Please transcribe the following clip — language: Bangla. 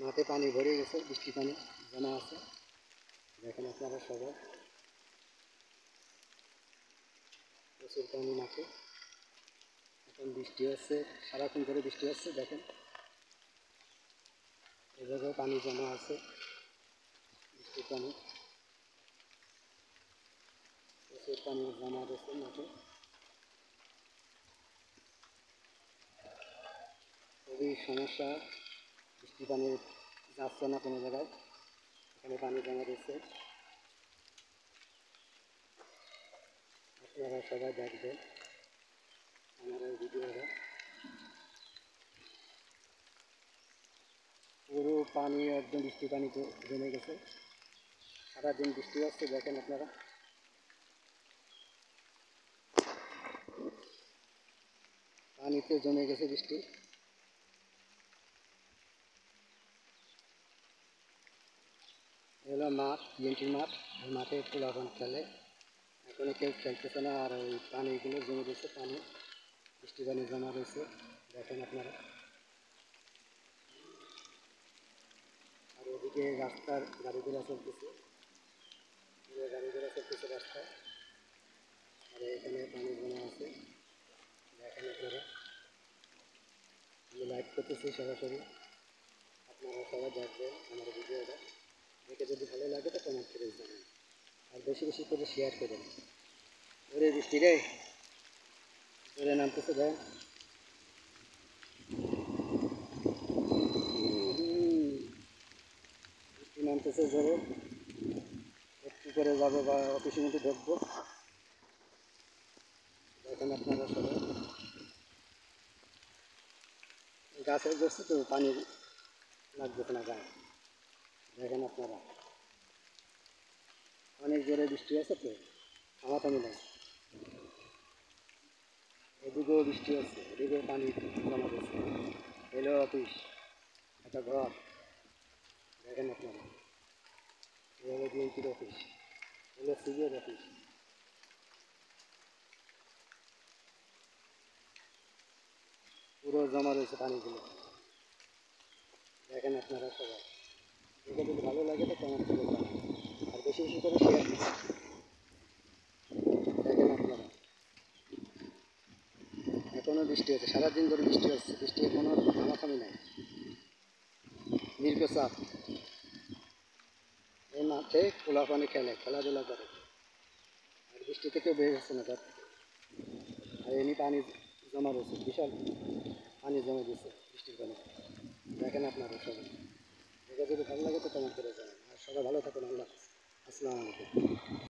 মাঠে পানি ভরে গেছে, বৃষ্টি পানি জমা আছে। দেখেন আপনারা সবাই, প্রচুর পানি মাঠে। এখন বৃষ্টি হচ্ছে, সারাক্ষণ ধরে বৃষ্টি হচ্ছে। দেখেন এভাবে পানি জমা আছে, বৃষ্টির পানি, প্রচুর পানি জমা রয়েছে মাঠে। খুবই সমস্যা, বৃষ্টি পানি যাচ্ছে না কোনো জায়গায়, এখানে পানি জমা রয়েছে। আপনারা সবাই দেখবেন আমার এই ভিডিওটা। পুরো পানি একদম বৃষ্টি পানিতে জমে গেছে, সারাদিন বৃষ্টি হচ্ছে। দেখেন আপনারা পানিতে জমে গেছে বৃষ্টি। এগুলো মাঠ, বিএনপির মাঠ। এই মাঠে পোলাপান খেলে, এখন কেউ খেলতেছে না। আর ওই পানিগুলো জমে রয়েছে, পানি বৃষ্টি পানি জমা রয়েছে, দেখেন আপনারা। আর ওদিকে রাস্তার গাড়ি ঘোড়া চলতেছে, গাড়ি ঘোড়া চলতেছে রাস্তায়। আর এখানে পানি জমা আছে, দেখেন আপনারা। আমি লাইভ করতেছি সরাসরি, আপনারা সবাই দেখবেন আমার ভিডিওটা। দেখে যদি ভালো লাগে তো কমেন্ট করে জানান, আর বেশি বেশি করে শেয়ার করেন। ওরে বৃষ্টি রে, জোরে নামতেছে। দেন বৃষ্টি নামতেছে জোরে, একটু করে যাবো বা অফিসের মধ্যে ঢুকবো। দেখেন আপনারা সবাই, গাছের গোড়ছে তো পানি লাগতেছে না গায়ে। দেখেন আপনারা অনেক জোরে বৃষ্টি আছে তো, থামাথামি নেই। এদিকেও বৃষ্টি আছে, এদিকেও পানি জমা দিচ্ছে। এলো অফিস, একটা ঘর, দেখেন আপনারা। এলো বিএনপির অফিস, এলো সিবিআর অফিস। পুরো জমা রয়েছে পানিগুলো, দেখেন আপনারা সবাই। দেখে যদি ভালো লাগে তো কমেন্ট করে জানান, আর বেশি বেশি করে শেয়ার করুন। দেখেন আপনারা এখনও বৃষ্টি হচ্ছে, সারাদিন ধরে বৃষ্টি হচ্ছে, বৃষ্টির কোনো থামাথামি নাই, নির্বিচাপ। এই মাঠে পোলাপানি খেলে, খেলাধুলা করে, আর বৃষ্টি থেকেও বের হচ্ছে না তার। আর এমনি পানি জমা রয়েছে, বিশাল পানি জমা দিচ্ছে বৃষ্টির পানি। দেখেন আপনারা সবাই, দেখে যদি ভালো লাগে তো কমেন্ট করে জানান। আর সবাই ভালো থাকুন। আল্লাহ হাফেজ, আসসালামু আলাইকুম।